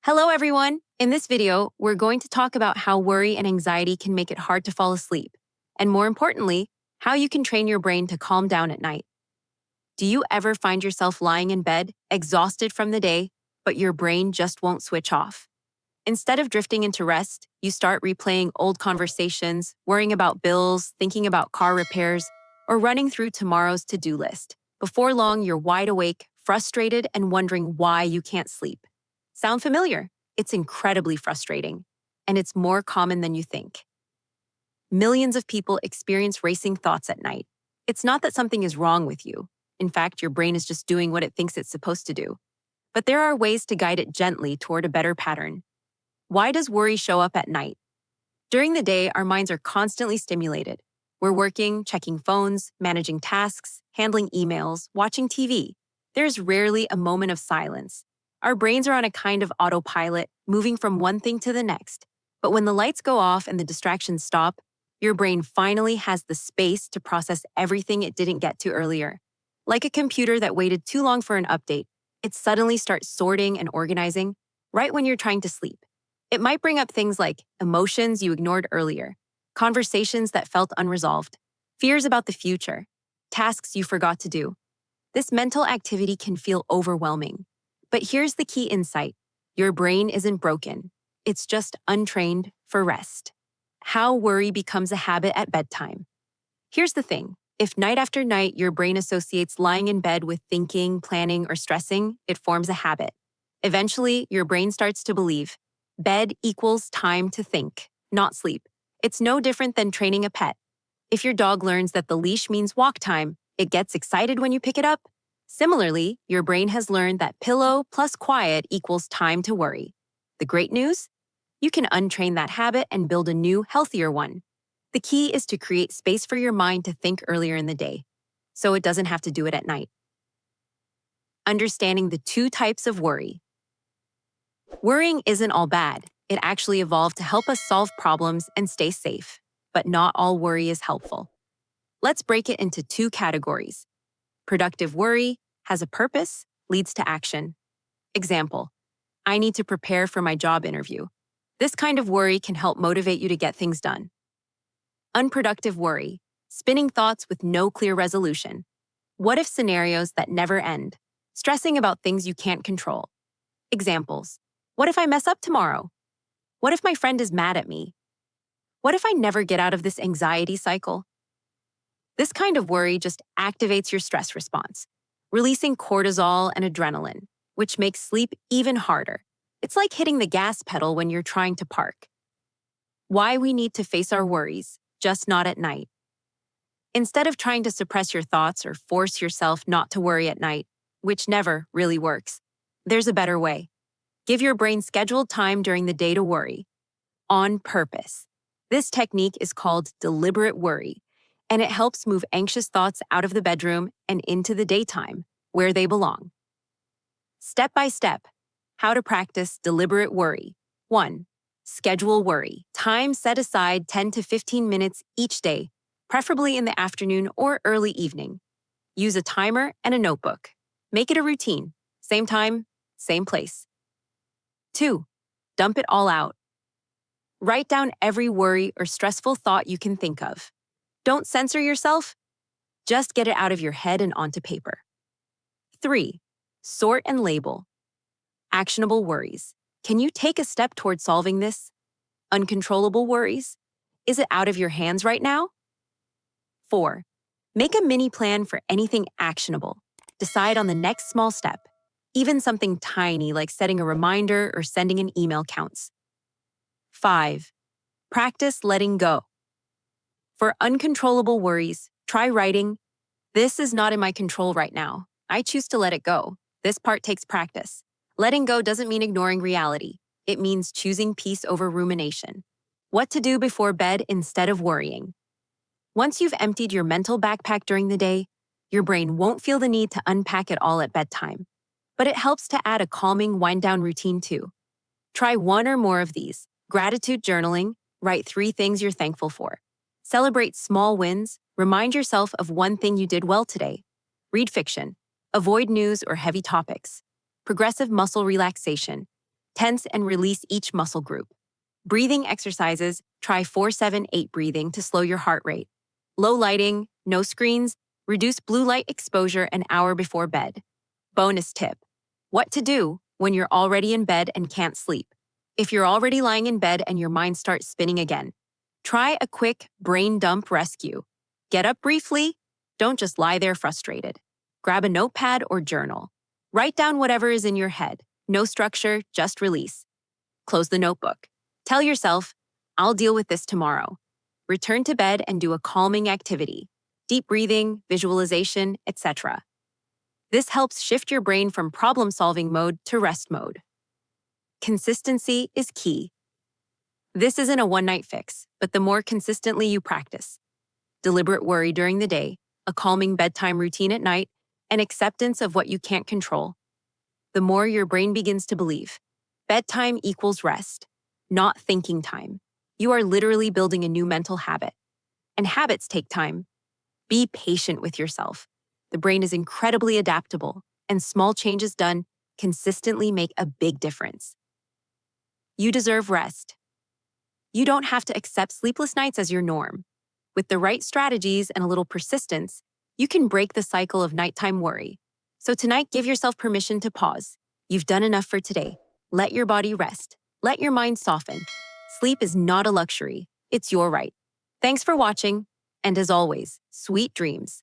Hello, everyone. In this video, we're going to talk about how worry and anxiety can make it hard to fall asleep, and more importantly, how you can train your brain to calm down at night. Do you ever find yourself lying in bed, exhausted from the day, but your brain just won't switch off? Instead of drifting into rest, you start replaying old conversations, worrying about bills, thinking about car repairs, or running through tomorrow's to-do list. Before long, you're wide awake, frustrated, and wondering why you can't sleep. Sound familiar? It's incredibly frustrating, and it's more common than you think. Millions of people experience racing thoughts at night. It's not that something is wrong with you. In fact, your brain is just doing what it thinks it's supposed to do. But there are ways to guide it gently toward a better pattern. Why does worry show up at night? During the day, our minds are constantly stimulated. We're working, checking phones, managing tasks, handling emails, watching TV. There's rarely a moment of silence. Our brains are on a kind of autopilot, moving from one thing to the next. But when the lights go off and the distractions stop, your brain finally has the space to process everything it didn't get to earlier. Like a computer that waited too long for an update, it suddenly starts sorting and organizing right when you're trying to sleep. It might bring up things like emotions you ignored earlier, conversations that felt unresolved, fears about the future, tasks you forgot to do. This mental activity can feel overwhelming. But here's the key insight. Your brain isn't broken. It's just untrained for rest. How worry becomes a habit at bedtime. Here's the thing. If night after night your brain associates lying in bed with thinking, planning, or stressing, it forms a habit. Eventually, your brain starts to believe bed equals time to think, not sleep. It's no different than training a pet. If your dog learns that the leash means walk time, it gets excited when you pick it up. Similarly, your brain has learned that pillow plus quiet equals time to worry. The great news? You can untrain that habit and build a new, healthier one. The key is to create space for your mind to think earlier in the day, so it doesn't have to do it at night. Understanding the two types of worry. Worrying isn't all bad. It actually evolved to help us solve problems and stay safe. But not all worry is helpful. Let's break it into two categories. Productive worry has a purpose, leads to action. Example, I need to prepare for my job interview. This kind of worry can help motivate you to get things done. Unproductive worry, spinning thoughts with no clear resolution. What if scenarios that never end, stressing about things you can't control. Examples, what if I mess up tomorrow? What if my friend is mad at me? What if I never get out of this anxiety cycle? This kind of worry just activates your stress response, releasing cortisol and adrenaline, which makes sleep even harder. It's like hitting the gas pedal when you're trying to park. Why we need to face our worries, just not at night. Instead of trying to suppress your thoughts or force yourself not to worry at night, which never really works, there's a better way. Give your brain scheduled time during the day to worry, on purpose. This technique is called deliberate worry, and it helps move anxious thoughts out of the bedroom and into the daytime, where they belong. Step by step, how to practice deliberate worry. 1. Schedule worry. Time set aside 10 to 15 minutes each day, preferably in the afternoon or early evening. Use a timer and a notebook. Make it a routine. Same time, same place. 2. Dump it all out. Write down every worry or stressful thought you can think of. Don't censor yourself. Just get it out of your head and onto paper. 3. Sort and label. Actionable worries. Can you take a step toward solving this? Uncontrollable worries. Is it out of your hands right now? 4. Make a mini plan for anything actionable. Decide on the next small step. Even something tiny like setting a reminder or sending an email counts. 5. Practice letting go. For uncontrollable worries, try writing, "This is not in my control right now. I choose to let it go." This part takes practice. Letting go doesn't mean ignoring reality. It means choosing peace over rumination. What to do before bed instead of worrying. Once you've emptied your mental backpack during the day, your brain won't feel the need to unpack it all at bedtime. But it helps to add a calming wind-down routine too. Try one or more of these. Gratitude journaling, write 3 things you're thankful for. Celebrate small wins, remind yourself of one thing you did well today. Read fiction, avoid news or heavy topics. Progressive muscle relaxation. Tense and release each muscle group. Breathing exercises, try 4-7-8 breathing to slow your heart rate. Low lighting, no screens, reduce blue light exposure an hour before bed. Bonus tip: what to do when you're already in bed and can't sleep. If you're already lying in bed and your mind starts spinning again, try a quick brain dump rescue. Get up briefly, don't just lie there frustrated. Grab a notepad or journal. Write down whatever is in your head. No structure, just release. Close the notebook. Tell yourself, I'll deal with this tomorrow. Return to bed and do a calming activity, deep breathing, visualization, etc. This helps shift your brain from problem-solving mode to rest mode. Consistency is key. This isn't a one-night fix, but the more consistently you practice, deliberate worry during the day, a calming bedtime routine at night, and acceptance of what you can't control, the more your brain begins to believe. Bedtime equals rest, not thinking time. You are literally building a new mental habit. And habits take time. Be patient with yourself. The brain is incredibly adaptable, and small changes done consistently make a big difference. You deserve rest. You don't have to accept sleepless nights as your norm. With the right strategies and a little persistence, you can break the cycle of nighttime worry. So tonight, give yourself permission to pause. You've done enough for today. Let your body rest. Let your mind soften. Sleep is not a luxury. It's your right. Thanks for watching. And as always, sweet dreams.